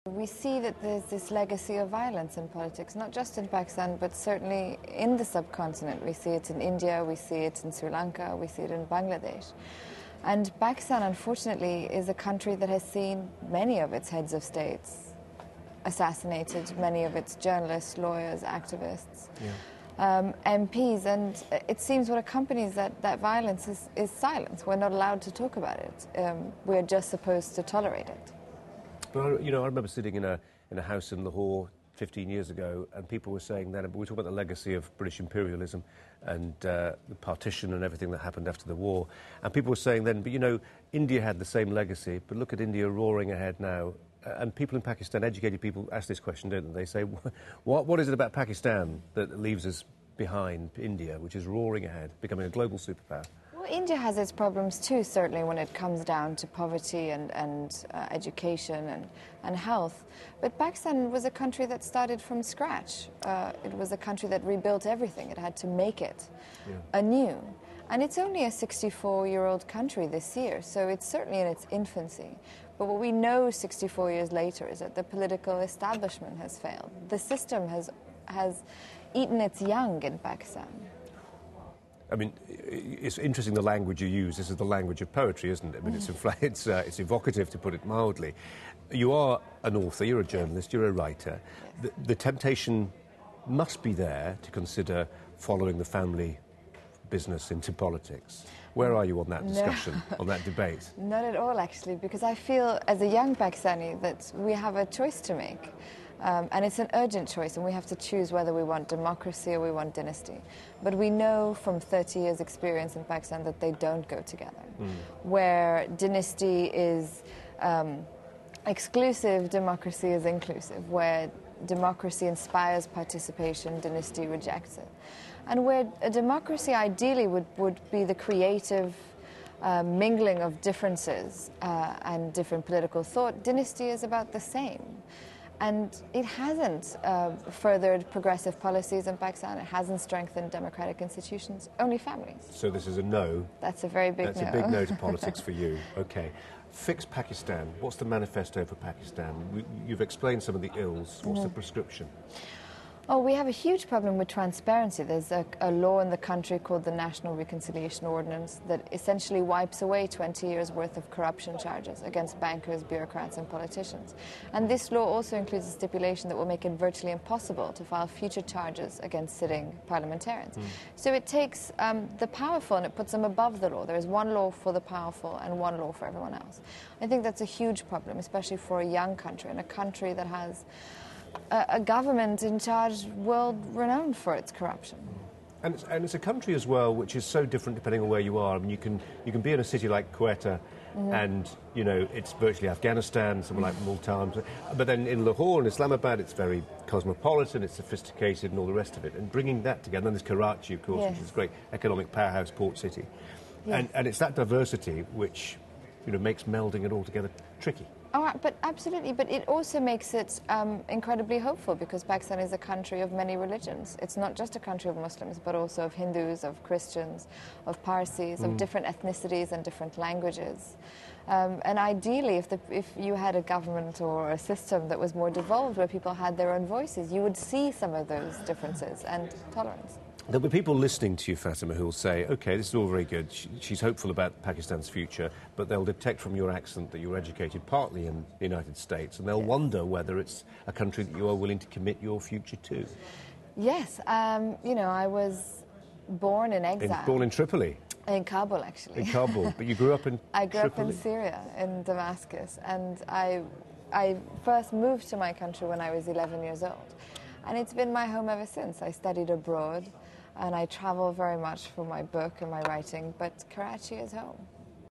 We see that there's this legacy of violence in politics, not just in Pakistan, but certainly in the subcontinent. We see it in India, we see it in Sri Lanka, we see it in Bangladesh. And Pakistan, unfortunately, is a country that has seen many of its heads of states assassinated, many of its journalists, lawyers, activists, MPs, and it seems what accompanies that violence is silence. We're not allowed to talk about it. We're just supposed to tolerate it. But, I remember sitting in a house in Lahore 15 years ago, and people were saying then, we were talking about the legacy of British imperialism and the partition and everything that happened after the war, and people were saying then, but India had the same legacy, but look at India roaring ahead now. And people in Pakistan, educated people, ask this question, don't they? They say, what is it about Pakistan that leaves us behind India, which is roaring ahead, becoming a global superpower? Well, India has its problems too, certainly, when it comes down to poverty and education and health. But Pakistan was a country that started from scratch. It was a country that rebuilt everything. It had to make it anew. And it's only a 64-year-old country this year, so it's certainly in its infancy. But what we know 64 years later is that the political establishment has failed. The system has eaten its young in Pakistan. I mean, it's interesting the language you use. This is the language of poetry, isn't it? I mean, it's evocative, to put it mildly. You are an author, you're a journalist, you're a writer. Yes. The temptation must be there to consider following the family business into politics. Where are you on that discussion, on that debate? Not at all, actually, because I feel as a young Pakistani that we have a choice to make. And it's an urgent choice, and we have to choose whether we want democracy or we want dynasty. But we know from 30 years' experience in Pakistan that they don't go together. Where dynasty is exclusive, democracy is inclusive. Where democracy inspires participation, dynasty rejects it. And where a democracy ideally would be the creative mingling of differences and different political thought, dynasty is about the same. And it hasn't furthered progressive policies in Pakistan. It hasn't strengthened democratic institutions, only families. So this is a no. That's a very big no. That's a big no to politics for you. OK. Fix Pakistan. What's the manifesto for Pakistan? You've explained some of the ills. What's the prescription? Oh, we have a huge problem with transparency. There's a law in the country called the National Reconciliation Ordinance that essentially wipes away 20 years' worth of corruption charges against bankers, bureaucrats and politicians. And this law also includes a stipulation that will make it virtually impossible to file future charges against sitting parliamentarians. So it takes the powerful and it puts them above the law. There is one law for the powerful and one law for everyone else. I think that's a huge problem, especially for a young country and a country that has a government in charge world-renowned for its corruption. And it's a country as well which is so different depending on where you are. I mean, you can be in a city like Quetta and, it's virtually Afghanistan, somewhere like Multan. But then in Lahore and Islamabad, it's very cosmopolitan, it's sophisticated and all the rest of it. And bringing that together, and there's Karachi, of course, which is a great economic powerhouse port city. Yes. And it's that diversity which, makes melding it all together tricky. Oh, but absolutely. But it also makes it incredibly hopeful because Pakistan is a country of many religions. It's not just a country of Muslims, but also of Hindus, of Christians, of Parsis, of different ethnicities and different languages. And ideally, if you had a government or a system that was more devolved, where people had their own voices, you would see some of those differences and tolerance. There'll be people listening to you, Fatima, who will say, OK, this is all very good. She's hopeful about Pakistan's future, but they'll detect from your accent that you were educated partly in the United States, and they'll wonder whether it's a country that you are willing to commit your future to. Yes. I was born in exile. Born in Tripoli? In Kabul, actually. In Kabul. But you grew up in I grew Tripoli? up in Syria, in Damascus, and I first moved to my country when I was 11 years old. And it's been my home ever since. I studied abroad, and I travel very much for my book and my writing, but Karachi is home.